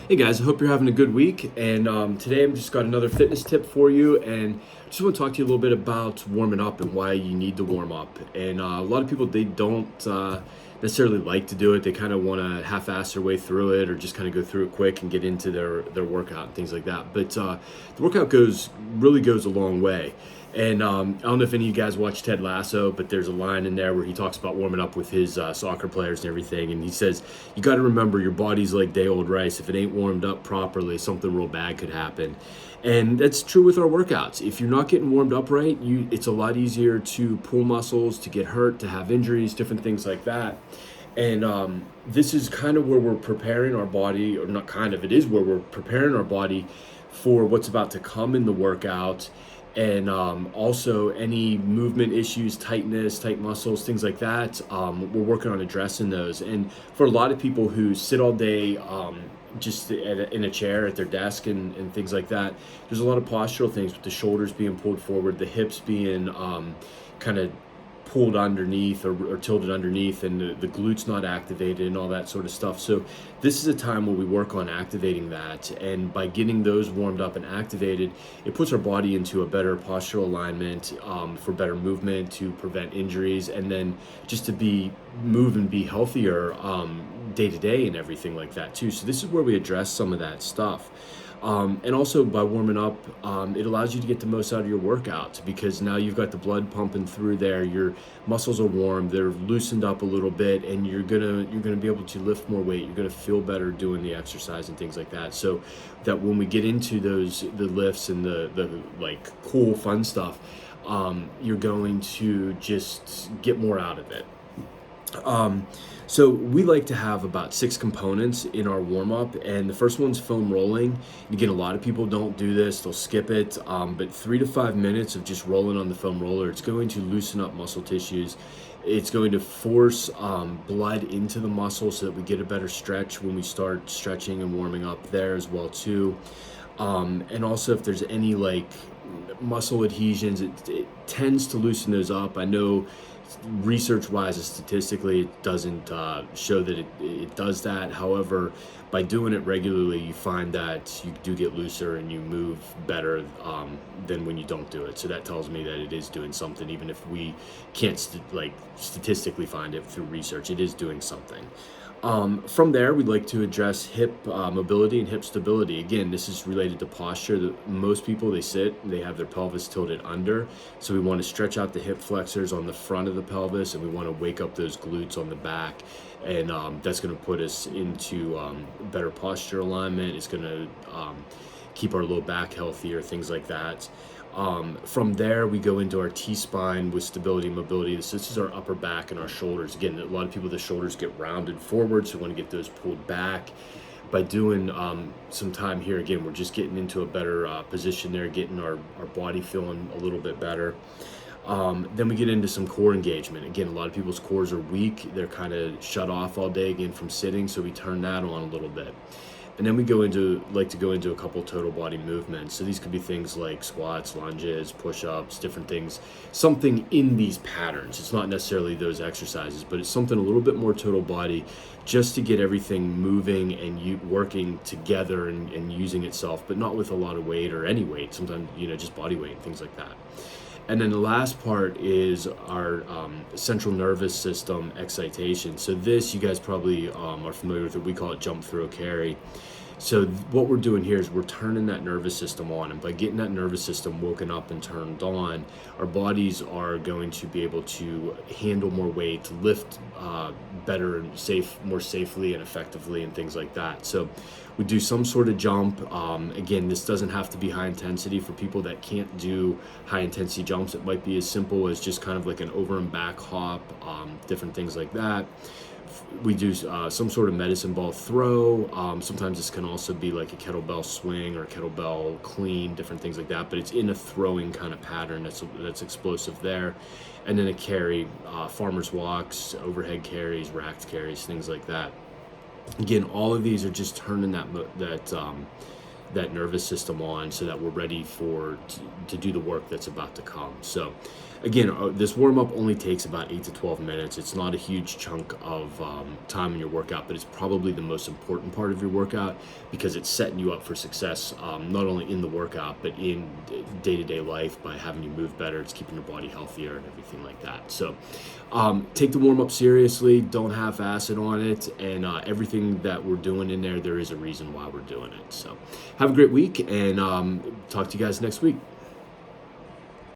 Hey guys, I hope you're having a good week. And today I've just got another fitness tip for you. And I just want to talk to you a little bit about warming up and why you need to warm up. And a lot of people, they don't necessarily like to do it. They kind of want to half-ass their way through it or just kind of go through it quick and get into their workout and things like that. But the workout really goes a long way. And I don't know if any of you guys watch Ted Lasso, but there's a line in there where he talks about warming up with his soccer players and everything. And he says, you got to remember your body's like day-old rice. If it ain't warmed up properly, something real bad could happen. And that's true with our workouts. If you're not getting warmed up right, it's a lot easier to pull muscles, to get hurt, to have injuries, different things like that. And this is kind of where we're preparing our body, or not kind of, it is where we're preparing our body for what's about to come in the workout. And also any movement issues, tightness, tight muscles, things like that, we're working on addressing those. And for a lot of people who sit all day just in a chair at their desk and things like that, there's a lot of postural things with the shoulders being pulled forward, the hips being kind of pulled underneath or tilted underneath, and the glutes not activated and all that sort of stuff. So this is a time where we work on activating that, and by getting those warmed up and activated, it puts our body into a better postural alignment for better movement, to prevent injuries, and then just to move and be healthier day to day and everything like that too. So this is where we address some of that stuff. And also by warming up, it allows you to get the most out of your workouts, because now you've got the blood pumping through there, your muscles are warm, they're loosened up a little bit, and you're gonna be able to lift more weight, you're gonna feel better doing the exercise and things like that. So that when we get into the lifts and the like cool fun stuff, you're going to just get more out of it. So we like to have about 6 components in our warm-up, and the first one's foam rolling. And again, a lot of people don't do this, they'll skip it, but 3 to 5 minutes of just rolling on the foam roller, it's going to loosen up muscle tissues. It's going to force blood into the muscle so that we get a better stretch when we start stretching and warming up there as well too. And also if there's any like muscle adhesions, it tends to loosen those up. I know research-wise and statistically it doesn't show that it does that. However, by doing it regularly, you find that you do get looser and you move better than when you don't do it. So that tells me that it is doing something, even if we can't statistically find it through research. It is doing something. From there, we'd like to address hip mobility and hip stability. Again, this is related to posture. Most people, they have their pelvis tilted under. So we want to stretch out the hip flexors on the front of the pelvis, and we want to wake up those glutes on the back. And that's going to put us into better posture alignment. It's going to keep our low back healthier, things like that. From there, we go into our T-spine with stability and mobility. So this is our upper back and our shoulders. Again, a lot of people, the shoulders get rounded forward, so we want to get those pulled back. By doing some time here, again, we're just getting into a better position there, getting our body feeling a little bit better. Then we get into some core engagement. Again, a lot of people's cores are weak. They're kind of shut off all day, again, from sitting, so we turn that on a little bit. And then we like to go into a couple total body movements. So these could be things like squats, lunges, push-ups, different things, something in these patterns. It's not necessarily those exercises, but it's something a little bit more total body, just to get everything moving and working together and using itself, but not with a lot of weight or any weight, sometimes, just body weight and things like that. And then the last part is our central nervous system excitation. So this, you guys probably are familiar with it. We call it jump, throw, carry. So what we're doing here is we're turning that nervous system on, and by getting that nervous system woken up and turned on, our bodies are going to be able to handle more weight, lift better and more safely and effectively, and things like that. So we do some sort of jump. Again, this doesn't have to be high intensity. For people that can't do high intensity jumps, it might be as simple as just kind of like an over and back hop, different things like that. We do some sort of medicine ball throw. Sometimes this can also be like a kettlebell swing or a kettlebell clean, different things like that, but it's in a throwing kind of pattern that's explosive there. And then a carry, farmer's walks, overhead carries, racked carries, things like that. Again, all of these are just turning that that nervous system on so that we're ready to do the work that's about to come. So again, this warm-up only takes about 8 to 12 minutes. It's not a huge chunk of time in your workout, but it's probably the most important part of your workout because it's setting you up for success, not only in the workout, but in day-to-day life by having you move better. It's keeping your body healthier and everything like that. So take the warm-up seriously. Don't half-ass it on it. And everything that we're doing in there is a reason why we're doing it. So have a great week, and talk to you guys next week.